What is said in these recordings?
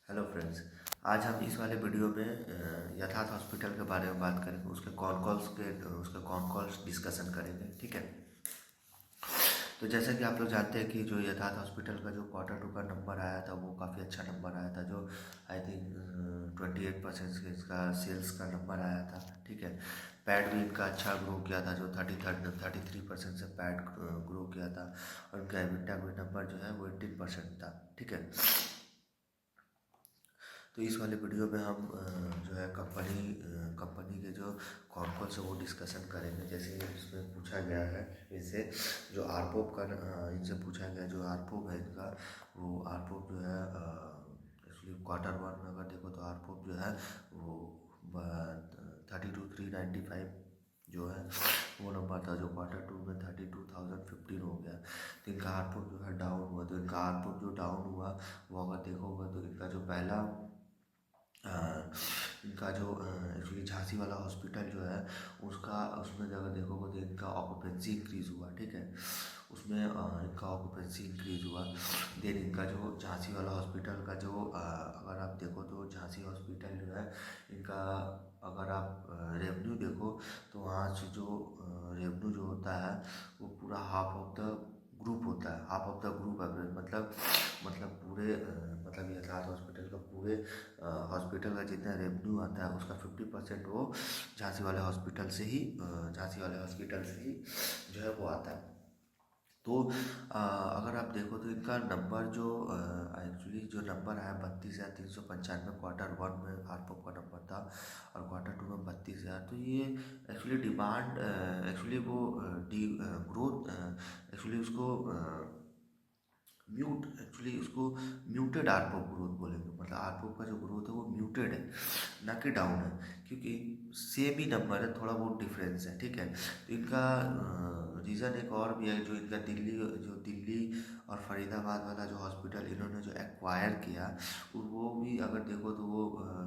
Hello friends. आज हम इस वाले वीडियो में यथार्थ हॉस्पिटल के बारे में बात करेंगे। उसके कॉन कॉल्स डिस्कशन करेंगे, ठीक है। तो जैसा कि आप लोग जानते हैं कि जो यथार्थ हॉस्पिटल का जो Q2 का नंबर आया था वो काफ़ी अच्छा नंबर आया था, जो आई थिंक 28% इसका सेल्स का नंबर आया था, ठीक है। पैड भी इनका अच्छा ग्रो किया था, जो 33% से पैड ग्रो किया था। और उनका एबिटा भी नंबर जो है वो 18% था, ठीक है। तो इस वाले वीडियो में हम जो है कंपनी के जो कौन कौन से वो डिस्कशन करेंगे। जैसे इसमें पूछा गया है इनसे जो आरपोप का इनसे पूछा गया जो आरपोप है इनका, वो आरपोप जो है एक्चुअली Q1 में अगर देखो तो आरपोप जो है वो 32,395 जो है वो नंबर था, जो Q2 में 32,015 हो गया। तो इनका आरपोप जो है डाउन हुआ। तो इनका आरपोप जो डाउन हुआ वो अगर देखोगे तो इनका जो पहला अ, इनका जो एक्चुअली झांसी वाला हॉस्पिटल जो है उसका उसमें अगर देखोगे तो इनका ऑक्यूपेंसी इंक्रीज़ हुआ, ठीक है। उसमें इनका ऑक्यूपेंसी इंक्रीज़ हुआ। देन इनका जो झांसी वाला हॉस्पिटल का जो अगर आप देखो तो झांसी हॉस्पिटल जो है इनका, अगर आप रेवेन्यू देखो तो वहाँ से जो रेवेन्यू जो होता है वो पूरा हाफ ऑफ द ग्रुप होता है। Half of the group average मतलब पूरे मतलब यथार्थ हॉस्पिटल का पूरे हॉस्पिटल का जितना रेवेन्यू आता है उसका 50% वो झांसी वाले हॉस्पिटल से ही जो है वो आता है। तो अगर आप देखो तो इनका नंबर जो एक्चुअली जो नंबर आया 32,395 Q1 में आरपोप का नंबर था, और Q2 में 32,000। तो ये एक्चुअली डिमांड एक्चुअली वो डी ग्रोथ एक्चुअली उसको उसको म्यूटेड आरपोप ग्रोथ बोलेंगे। मतलब आरपोप का जो ग्रोथ है वो म्यूटेड है, ना कि डाउन है, क्योंकि सेम ही नंबर है, थोड़ा बहुत डिफरेंस है, ठीक है। तो इनका रीज़न एक और भी है, जो इनका दिल्ली और फरीदाबाद वाला जो हॉस्पिटल इन्होंने जो एक्वायर किया, वो भी अगर देखो तो वो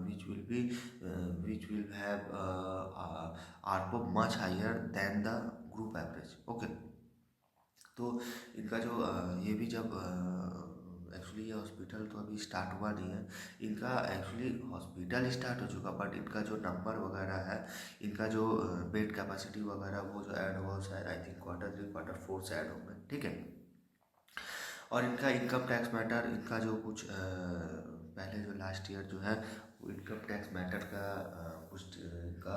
विच विल हैव आरपोप much higher than the group average, okay. तो इनका जो ये भी जब एक्चुअली ये हॉस्पिटल तो अभी स्टार्ट हुआ नहीं है। इनका एक्चुअली हॉस्पिटल स्टार्ट हो चुका, बट इनका जो नंबर वगैरह है, इनका जो बेड कैपेसिटी वगैरह वो जो ऐड हुआ शायद आई थिंक Q3 Q4 से ऐड होंगे, ठीक है। और इनका इनकम टैक्स मैटर, इनका जो कुछ पहले जो लास्ट ईयर जो है वो इनकम टैक्स मैटर का कुछ इनका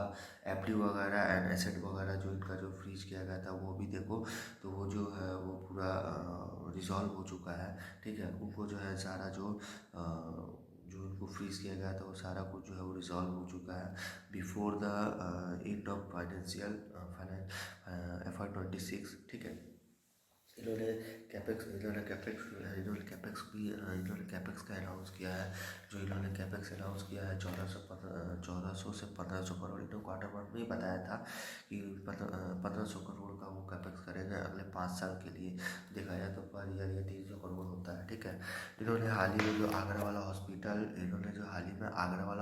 एफडी वगैरह एंड एसेट वगैरह जो इनका जो फ्रीज किया गया था वो भी देखो तो वो जो है वो पूरा रिजॉल्व हो चुका है, ठीक है। उनको जो है सारा जो उनको फ्रीज किया गया था वो सारा कुछ जो है वो रिजॉल्व हो चुका है before the end of FY26, ठीक है। इन्होंने कैपेक्स का अनाउंस किया है। जो इन्होंने कैपेक्स अनाउंस किया है 1400 से 1500 करोड़, इन्होंने Q1 में ही बताया था कि 1500 करोड़ का वो कैपेक्स करेंगे अगले 5 साल के लिए। देखा जाए तो पर ईयर ये 300 करोड़ होता है, ठीक है। इन्होंने हाल ही में जो आगरा वाला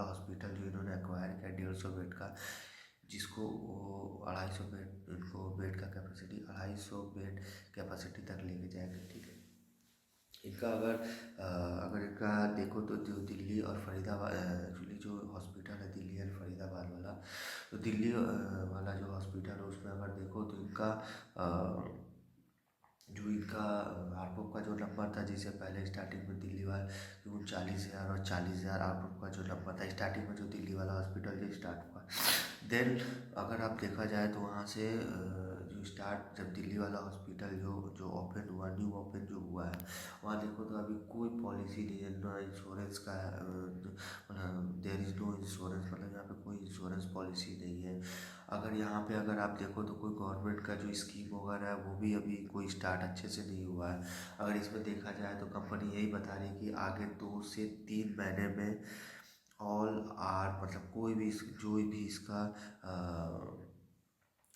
हॉस्पिटल जो इन्होंने एक्वायर किया 150 बेड का, जिसको वो 250 बेड, इनको बेड का कैपेसिटी 250 बेड कैपेसिटी तक लेके जाएंगे, ठीक है। इनका अगर इनका देखो तो जो दिल्ली और फरीदाबाद एक्चुअली जो हॉस्पिटल है दिल्ली और फरीदाबाद वाला, तो दिल्ली वाला जो हॉस्पिटल है उसमें अगर देखो तो इनका जो इनका आरपोप का जो नंबर था, जैसे पहले स्टार्टिंग में दिल्ली वाला 39,000 और 40,000 आरपोप का जो नंबर था स्टार्टिंग में, जो दिल्ली वाला हॉस्पिटल जो स्टार्ट हुआ। देन अगर आप देखा जाए तो वहाँ से जो स्टार्ट जब दिल्ली वाला हॉस्पिटल जो जो ओपन हुआ, न्यू ओपन जो हुआ है, वहाँ देखो तो अभी कोई पॉलिसी नहीं है, ना इंश्योरेंस का मतलब देयर इज़ नो इंश्योरेंस, मतलब यहाँ पे कोई इंश्योरेंस पॉलिसी नहीं है। अगर आप देखो तो कोई गवर्नमेंट का जो स्कीम वगैरह है वो भी अभी कोई स्टार्ट अच्छे से नहीं हुआ है। अगर इसमें देखा जाए तो कंपनी यही बता रही है कि आगे 2 से 3 महीने में ऑल आर मतलब जो भी इसका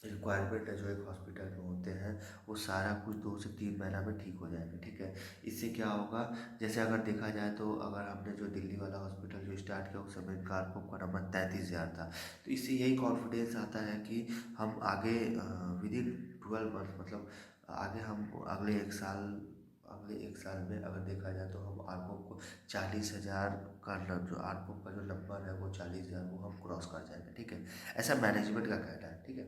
रिक्वायरमेंट है जो एक हॉस्पिटल में होते हैं, वो सारा कुछ 2 से 3 महीना में ठीक हो जाएगा, ठीक है। इससे क्या होगा, जैसे अगर देखा जाए तो अगर हमने जो दिल्ली वाला हॉस्पिटल जो स्टार्ट किया उस समय इनका आरपोप का नंबर 33,000 था। तो इससे यही कॉन्फिडेंस आता है कि हम आगे विद इन 12 मंथ मतलब आगे हम अगले 1 साल में अगर देखा जाए तो हम आरपोप को 40,000 का जो आरपीओ का जो नंबर है वो 40,000 वो हम क्रॉस कर जाएंगे, ठीक है। ऐसा मैनेजमेंट का कहना है, ठीक है।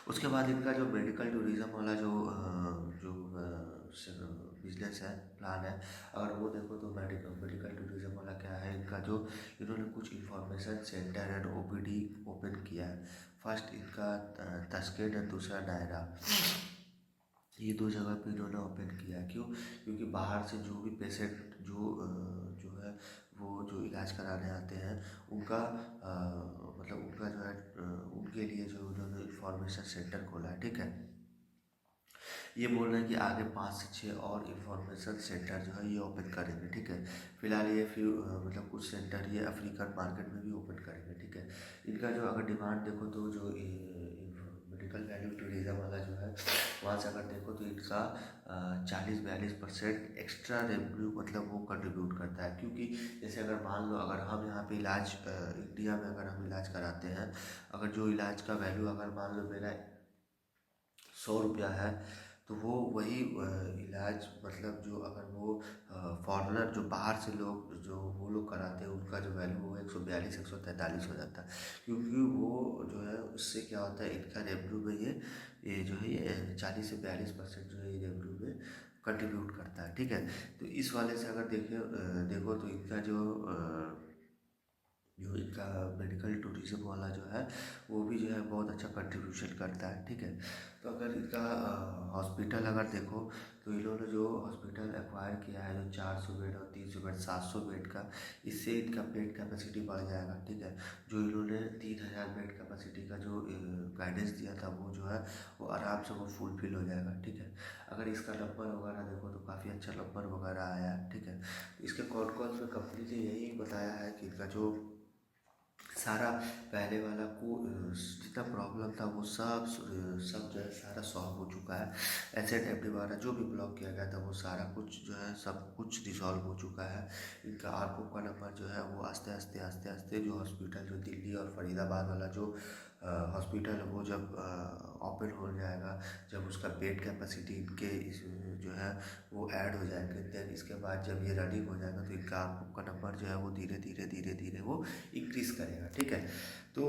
उसके बाद इनका जो मेडिकल टूरिज्म वाला जो बिजनेस है, प्लान है, अगर वो देखो तो मेडिकल मेडिकल टूरिज्म वाला क्या है इनका, जो इन्होंने कुछ information centre and OPD open किया है। फर्स्ट इनका तस्केट है, दूसरा नायरा, ये दो जगह पे इन्होंने ओपन किया। क्यों? क्योंकि बाहर से जो भी पेशेंट जो है वो जो इलाज कराने आते हैं उनका मतलब उनका जो है उनके लिए जो उन्होंने इंफॉर्मेशन सेंटर खोला है, ठीक है। ये बोल रहे हैं कि आगे 5 से 6 और इंफॉर्मेशन सेंटर जो है ये ओपन करेंगे, ठीक है। फिलहाल ये मतलब कुछ सेंटर ये अफ्रीकन मार्केट में भी ओपन करेंगे, ठीक है। इनका जो अगर डिमांड देखो तो जो मेडिकल वैल्यू टूरिज्म वाला जो है वहाँ से अगर देखो तो इनका 40-42% एक्स्ट्रा रेवेन्यू मतलब वो कंट्रीब्यूट करता है। क्योंकि जैसे अगर मान लो अगर हम यहाँ पे इलाज इंडिया में अगर हम इलाज कराते हैं, अगर जो इलाज का वैल्यू अगर मान लो मेरा 100 रुपया है, तो वो वही इलाज मतलब जो अगर वो फॉरेनर जो बाहर से लोग जो वो लोग कराते हैं उनका जो वैल्यू वो 142-143 हो जाता है। क्योंकि वो जो है उससे क्या होता है इनका रेवेन्यू में ये जो है ये 40 से 42% जो है ये रेवेन्यू में कंट्रीब्यूट करता है, ठीक है। तो इस वाले से अगर देखो तो इनका जो इनका मेडिकल टूरिज्म वाला जो है वो भी जो है बहुत अच्छा कंट्रीब्यूशन करता है, ठीक है। तो अगर इनका हॉस्पिटल अगर देखो तो इन्होंने जो हॉस्पिटल एक्वायर किया है जो 400 बेड और 300 बेड 700 बेड का, इससे इनका बेड कैपेसिटी बढ़ जाएगा, ठीक है। जो इन्होंने 3,000 बेड कैपेसिटी का जो गाइडेंस दिया था वो जो है वो आराम से वो फुलफिल हो जाएगा, ठीक है। अगर इसका नंबर वगैरह देखो तो काफ़ी अच्छा नंबर वगैरह आया है, ठीक है। इसके कौन कौन से कंपनी ने यही बताया है कि इनका जो सारा पहले वाला को जितना प्रॉब्लम था वो सब जो है सारा सॉल्व हो चुका है। एसएट द्वारा जो भी ब्लॉक किया गया था वो सारा कुछ जो है सब कुछ रिजॉल्व हो चुका है। इनका आरपीओ का नंबर जो है वो आस्ते आस्ते आस्ते आस्ते जो हॉस्पिटल जो दिल्ली और फरीदाबाद वाला जो हॉस्पिटल है वो जब ओपन हो जाएगा, जब उसका बेड कैपेसिटी इनके जो है वो ऐड हो जाएंगे, देन इसके बाद जब ये रनिंग हो जाएगा तो इनका आरपीओ का नंबर जो है वो धीरे धीरे धीरे धीरे वो इंक्रीज़ करेगा, ठीक है। तो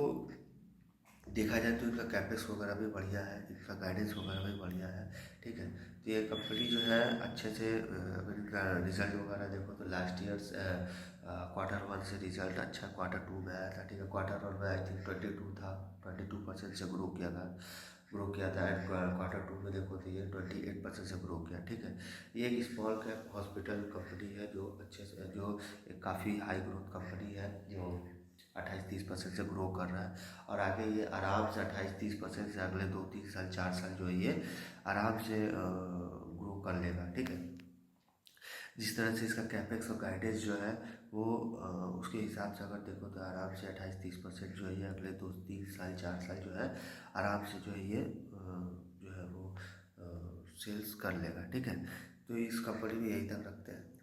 देखा जाए तो इनका कैपेक्स वगैरह भी बढ़िया है, इनका गाइडेंस वगैरह भी बढ़िया है, ठीक है। तो ये कंपनी जो है अच्छे से अगर इनका रिजल्ट वगैरह देखो तो लास्ट ईयर्स Q1 से रिजल्ट अच्छा Q2 में आया था, ठीक है। Q1 में आई थिंक 22 था, 22% से ग्रो किया था। एंड Q2 में देखो तो ये 28% से ग्रो किया, ठीक है। ये एक स्मॉल कैप हॉस्पिटल कंपनी है जो अच्छे से जो एक काफ़ी हाई ग्रोथ कंपनी है जो 28-30% से ग्रो कर रहा है। और आगे ये आराम से 28-30% से अगले 2-3 साल 4 साल जो है ये आराम से ग्रो कर लेगा, ठीक है। जिस तरह से इसका कैपेक्स और गाइडेंस जो है वो उसके हिसाब से अगर देखो तो आराम से 28-30% जो है ये अगले 2-3 साल 4 साल जो है आराम से जो है ये जो है वो सेल्स कर लेगा, ठीक है। तो इस कंपनी में यही तक रखते हैं।